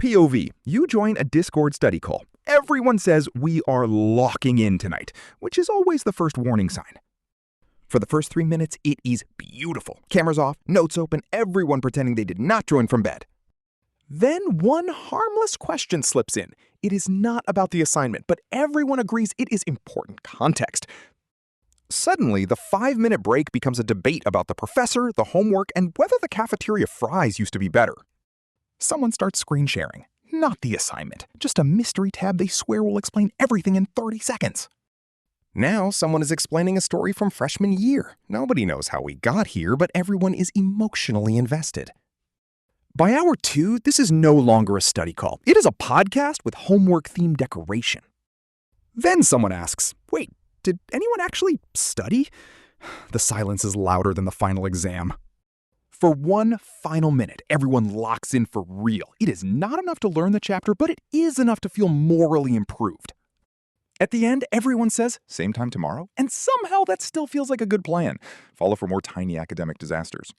POV, you join a Discord study call. Everyone says we are locking in tonight, which is always the first warning sign. For the first 3 minutes, it is beautiful. Cameras off, notes open, everyone pretending they did not join from bed. Then one harmless question slips in. It is not about the assignment, but everyone agrees it is important context. Suddenly, the 5-minute break becomes a debate about the professor, the homework, and whether the cafeteria fries used to be better. Someone starts screen sharing. Not the assignment, just a mystery tab they swear will explain everything in 30 seconds. Now someone is explaining a story from freshman year. Nobody knows how we got here, but everyone is emotionally invested. By hour 2, this is no longer a study call. It is a podcast with homework-themed decoration. Then someone asks, wait, did anyone actually study? The silence is louder than the final exam. For one final minute, everyone locks in for real. It is not enough to learn the chapter, but it is enough to feel morally improved. At the end, everyone says, same time tomorrow, and somehow that still feels like a good plan. Follow for more tiny academic disasters.